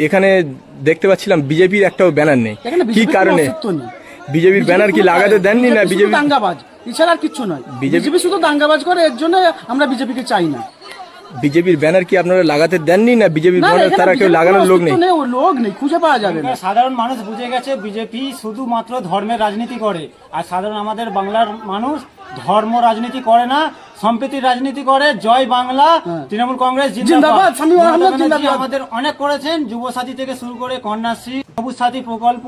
এখানে দেখতে পাচ্ছিলাম বিজেপির একটাও ব্যানার নেই, এখানে কি বিজেপির কারণে? কোনো অস্তিত্ব নেই। বিজেপির ব্যানার কি লাগাতে দেননি না? শুধু বিজেপি দাঙ্গাবাজ, এছাড়া আর কিচ্ছু নয়। বিজেপি শুধু দাঙ্গাবাজ করে, এর জন্য আমরা বিজেপিকে চাই না। বিজেপির ব্যানার কি আপনারা লাগাতে দেননি না? বিজেপির না, ব্যানার এখানে তারা কেউ বিজেপির লাগানোর কোনো লোক নেই? অস্তিত্ব নেই, ওই লোক নেই, খুঁজে পাওয়া যাবে না। সাধারণ মানুষ বুঝে গেছে বিজেপি শুধুমাত্র ধর্মের রাজনীতি করে, আর সাধারণ আমাদের বাংলার মানুষ ধর্ম রাজনীতি করে না, সম্প্রীতির রাজনীতি করে। জয় বাংলা, তৃণমূল কংগ্রেস জিন্দাবাদ। শামীম আহমেদ জিন্দাবাদ। আমাদের অনেক করেছেন, যুবসাথী থেকে শুরু করে কন্যাশ্রী, সবুজ সাথী প্রকল্প,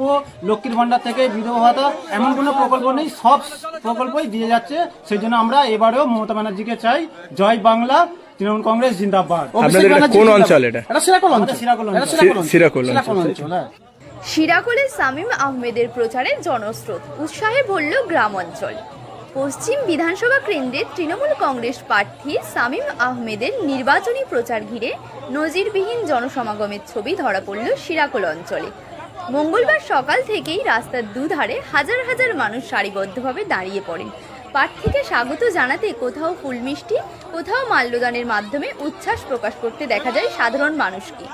লক্ষ্মীর ভান্ডার থেকে বিধবা ভাতা, এমন কোনো প্রকল্প নেই, সব প্রকল্পই দিয়ে যাচ্ছে। সেই জন্য আমরা এবারেও মমতা ব্যানার্জিকে চাই। জয় বাংলা, তৃণমূল কংগ্রেস জিন্দাবাদ। আপনাদের এটা কোন অঞ্চল? এটা এটা সিরাকল অঞ্চল। সিরাকল অঞ্চল। এটা সিরাকল অঞ্চল। সিরাকল সিরাকল অঞ্চল। অঞ্চল, হ্যাঁ। শিরাকোলে শামীম আহমেদের প্রচারে জনস্রোত, উৎসাহে ভরল গ্রাম অঞ্চল। পশ্চিম বিধানসভা কেন্দ্রের তৃণমূল কংগ্রেস প্রার্থী শামীম আহমেদের নির্বাচনী প্রচার ঘিরে নজিরবিহীন জনসমাগমের ছবি ধরা পড়ল শিরাকোল অঞ্চলে। মঙ্গলবার সকাল থেকেই রাস্তার দুধারে হাজার হাজার মানুষ সারিবদ্ধভাবে দাঁড়িয়ে পড়েন। প্রার্থীকে স্বাগত জানাতে কোথাও ফুলমিষ্টি, কোথাও মাল্যদানের মাধ্যমে উচ্ছ্বাস প্রকাশ করতে দেখা যায় সাধারণ মানুষকে।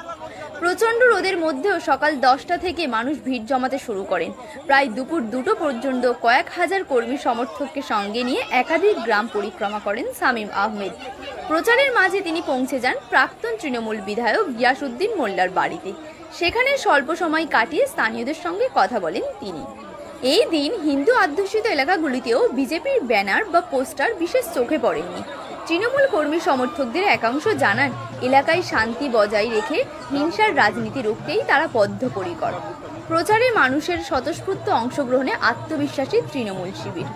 প্রচণ্ড রোদের মধ্যেও সকাল 10টা থেকে মানুষ ভিড় জমাতে শুরু করেন। প্রায় দুপুর 2টো পর্যন্ত কয়েক হাজার কর্মী সমর্থককে সঙ্গে নিয়ে একাধিক গ্রাম পরিক্রমা করেন শামীম আহমেদ। প্রচারের মাঝে তিনি পৌঁছে যান প্রাক্তন তৃণমূল বিধায়ক গিয়াসউদ্দিন মোল্লার বাড়িতে। সেখানে স্বল্প সময় কাটিয়ে স্থানীয়দের সঙ্গে কথা বলেন তিনি। এই দিন হিন্দু অধ্যুষিত এলাকাগুলিতেও বিজেপির ব্যানার বা পোস্টার বিশেষ চোখে পড়েনি। তৃণমূল কর্মী সমর্থকদের একাংশ জানান, এলাকায় শান্তি বজায় রেখে হিংসার রাজনীতি রুখতেই তারা বদ্ধপরিকর। প্রচারে মানুষের স্বতঃস্ফূর্ত অংশগ্রহণে আত্মবিশ্বাসী তৃণমূল শিবির।